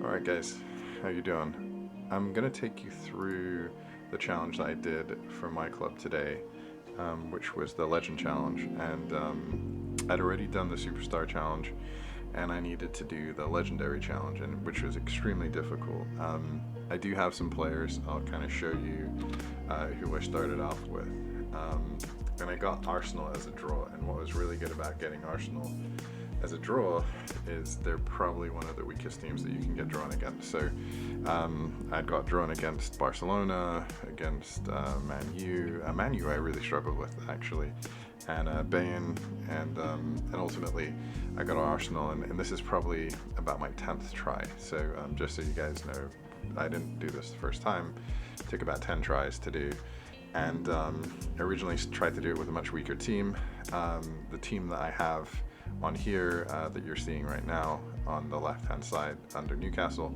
Alright guys, how you doing? I'm gonna take you through the challenge that I did for my club today, which was the Legend Challenge, and I'd already done the Superstar Challenge, and I needed to do the Legendary Challenge, and which was extremely difficult. I do have some players. I'll kind of show you who I started off with, and I got Arsenal as a draw, and what was really good about getting Arsenal as a draw is they're probably one of the weakest teams that you can get drawn against. So I got drawn against Barcelona, against Man U. Man U I really struggled with actually, and Bayern, and ultimately I got Arsenal, and this is probably about my 10th try. So just so you guys know, I didn't do this the first time. It took about 10 tries to do. And originally tried to do it with a much weaker team. The team that I have on here that you're seeing right now on the left hand side under Newcastle,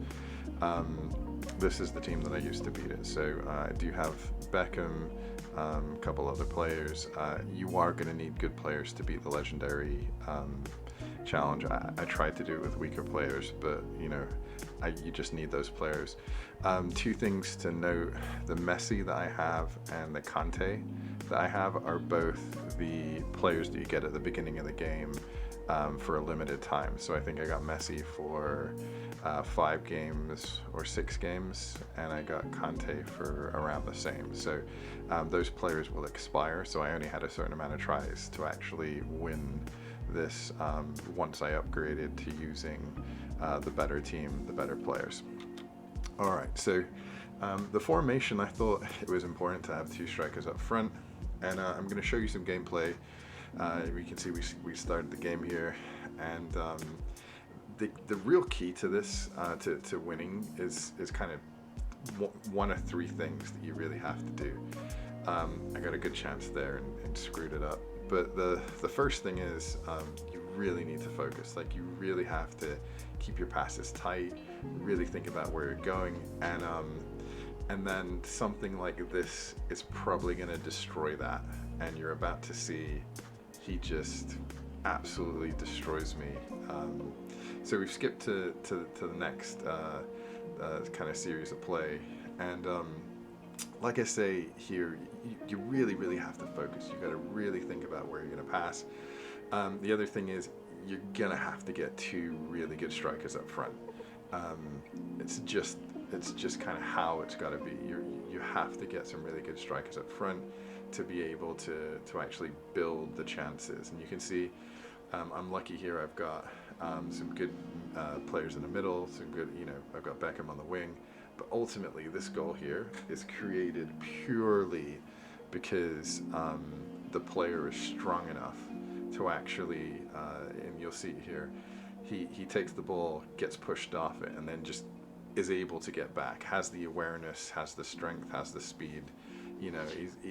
this is the team that I used to beat it. So I do have Beckham, a couple other players. You are going to need good players to beat the Legendary challenge. I tried to do it with weaker players, but you know, you just need those players. Two things to note: the Messi that I have and the Kante that I have are both the players that you get at the beginning of the game for a limited time. So I think I got Messi for 5 games or 6 games, and I got Kante for around the same. So those players will expire, so I only had a certain amount of tries to actually win this once I upgraded to using the better team, the better players. Alright, so the formation, I thought it was important to have 2 strikers up front, and I'm going to show you some gameplay. We can see we started the game here, and the real key to this, to winning, is kind of one of 3 things that you really have to do. I got a good chance there and screwed it up. But the first thing is you really need to focus. Like, you really have to keep your passes tight, really think about where you're going, and then something like this is probably going to destroy that. And you're about to see he just absolutely destroys me. So we've skipped to the next kind of series of play, and like I say here, you really have to focus. You got to really think about where you're going to pass. The other thing is you're going to have to get 2 really good strikers up front. It's just kind of how it's got to be. You have to get some really good strikers up front to be able to actually build the chances. And you can see I'm lucky here. I've got some good players in the middle, some good, I've got Beckham on the wing. But ultimately, this goal here is created purely because the player is strong enough to actually, and you'll see here, he takes the ball, gets pushed off it, and then just is able to get back, has the awareness, has the strength, has the speed.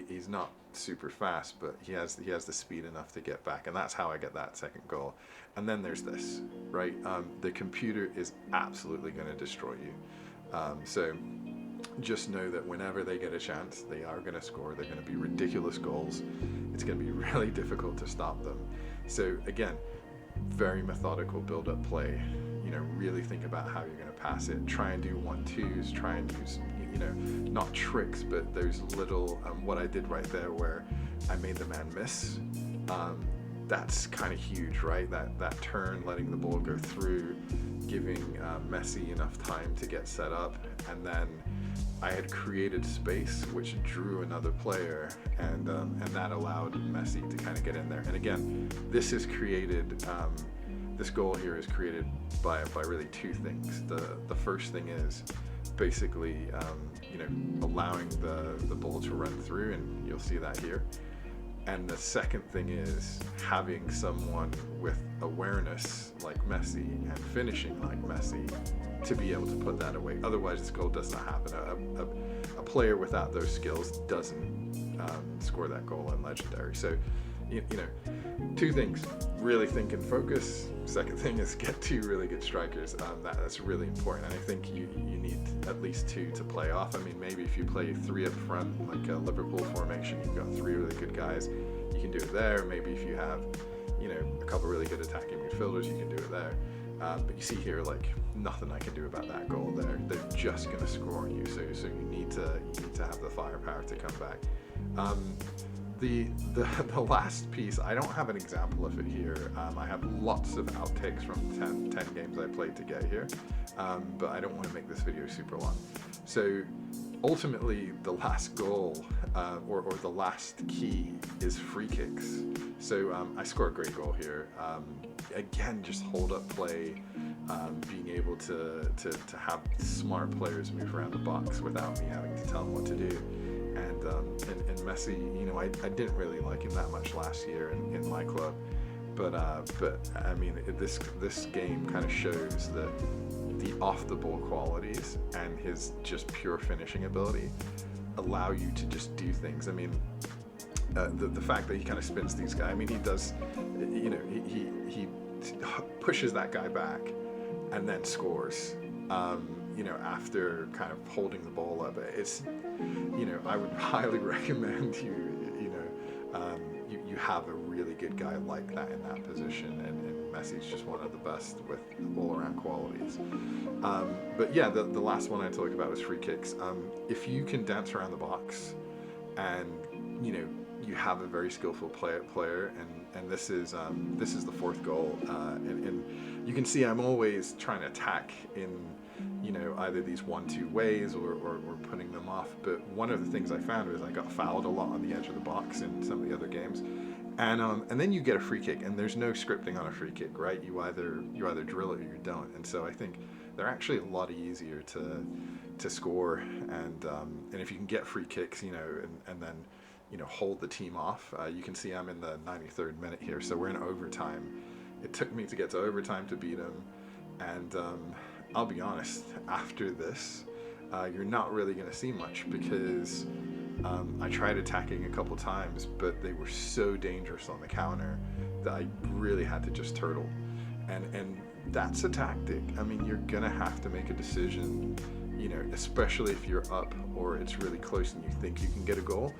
He's not super fast, but he has the speed enough to get back, and that's how I get that second goal. And then there's this, right? The computer is absolutely going to destroy you. So just know that whenever they get a chance, they are going to score. They're going to be ridiculous goals. It's going to be really difficult to stop them. So again, very methodical build-up play. Really think about how you're going to pass it. Try and do 1-2s. Try and use, not tricks, but those little, what I did right there where I made the man miss. That's kind of huge, right? That turn, letting the ball go through, giving Messi enough time to get set up, and then I had created space which drew another player, and that allowed Messi to kind of get in there. And again, this is created. This goal here is created by really 2 things. The first thing is basically allowing the ball to run through, and you'll see that here. And the second thing is having someone with awareness like Messi and finishing like Messi to be able to put that away. Otherwise, this goal does not happen. A player without those skills doesn't score that goal in Legendary. So, 2 things: really think and focus. Second thing is get 2 really good strikers. That's really important. And I think you need at least 2 to play off. I mean, maybe if you play 3 up front, like a Liverpool formation, you've got 3 really good guys, you can do it there. Maybe if you have, a couple really good attacking midfielders, you can do it there. But you see here, like, nothing I can do about that goal there. They're just going to score on you, so you need to have the firepower to come back. The last piece, I don't have an example of it here. I have lots of outtakes from 10 games I played to get here, but I don't want to make this video super long. So ultimately, the last goal, or the last key, is free kicks. So I score a great goal here. Again, just hold up play, being able to have smart players move around the box without me having to tell them what to do. And Messi, you know, I didn't really like him that much last year in my club, but I mean, this game kind of shows that the off the ball qualities and his just pure finishing ability allow you to just do things. I mean, the fact that he kind of spins these guys, I mean, he does, you know, he pushes that guy back and then scores. You know, after kind of holding the ball up, it's, you know, I would highly recommend you have a really good guy like that in that position, and Messi's just one of the best with all-around qualities. But yeah, the last one I talked about was free kicks. If you can dance around the box, and you know you have a very skillful player, and this is the fourth goal, and you can see I'm always trying to attack in, you know, either these 1-2 ways or putting them off. But one of the things I found was I got fouled a lot on the edge of the box in some of the other games, and then you get a free kick, and there's no scripting on a free kick, right? You either drill it or you don't. And so I think they're actually a lot easier to score, and if you can get free kicks, you know, and then, you know, hold the team off. You can see I'm in the 93rd minute here, so we're in overtime. It took me to get to overtime to beat him, and I'll be honest, after this, you're not really going to see much, because I tried attacking a couple times, but they were so dangerous on the counter that I really had to just turtle. And that's a tactic. I mean, you're going to have to make a decision, you know, especially if you're up or it's really close and you think you can get a goal.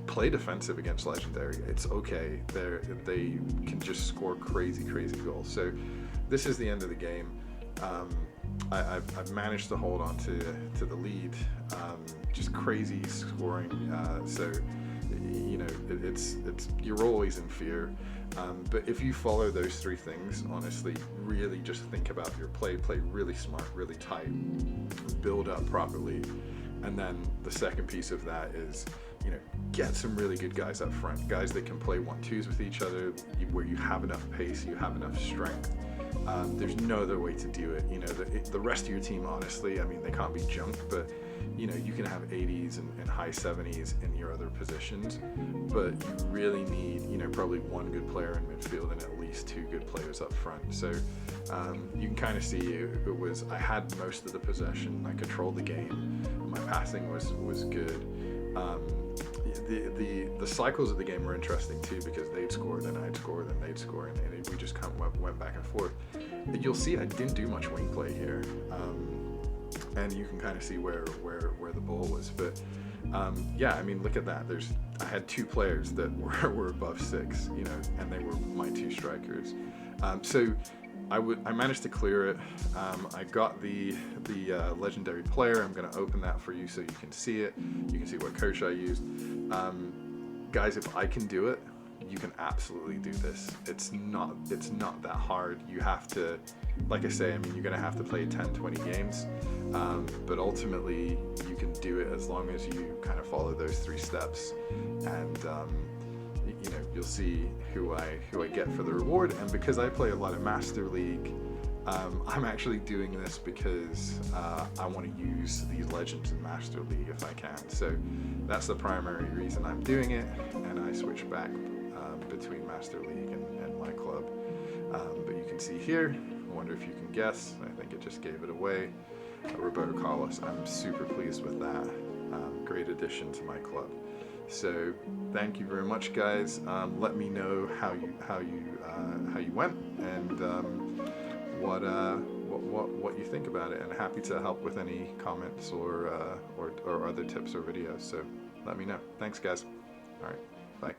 Play defensive against Legendary. It's okay. They can just score crazy goals. So this is the end of the game. I've managed to hold on to the lead, just crazy scoring. So, you know, it's you're always in fear. But if you follow those three things, honestly, really just think about your play really smart, really tight, build up properly. And then the second piece of that is, you know, get some really good guys up front, guys that can play 1-2s with each other, where you have enough pace, you have enough strength. There's no other way to do it. You know, the rest of your team, honestly, I mean, they can't be junk, but, you know, you can have 80s and high 70s in your other positions, but you really need, you know, probably one good player in midfield and at least two good players up front. So you can kind of see I had most of the possession, I controlled the game, my passing was good. The cycles of the game were interesting too, because they'd score, then I'd score, then they'd score, and we just kind of went back and forth. You'll see I didn't do much wing play here, and you can kind of see where the ball was. But yeah, I mean, look at that. I had two players that were above 6, you know, and they were my two strikers. So I managed to clear it. I got the legendary player. I'm going to open that for you so you can see it. You can see what coach I used. Guys, if I can do it, you can absolutely do this. It's not that hard. You have to, like I say, I mean, you're going to have to play 10-20 games, but ultimately you can do it as long as you kind of follow those 3 steps, and you know, you'll see who I get for the reward. And because I play a lot of Master League, I'm actually doing this because I want to use these legends in Master League if I can. So that's the primary reason I'm doing it, and I switch back between Master League and my club. But you can see here, I wonder if you can guess, I think it just gave it away, Roberto Carlos. I'm super pleased with that. Great addition to my club. So thank you very much, guys. Let me know how you went, and what you think about it, and happy to help with any comments or other tips or videos. So let me know. Thanks, guys. All right, bye.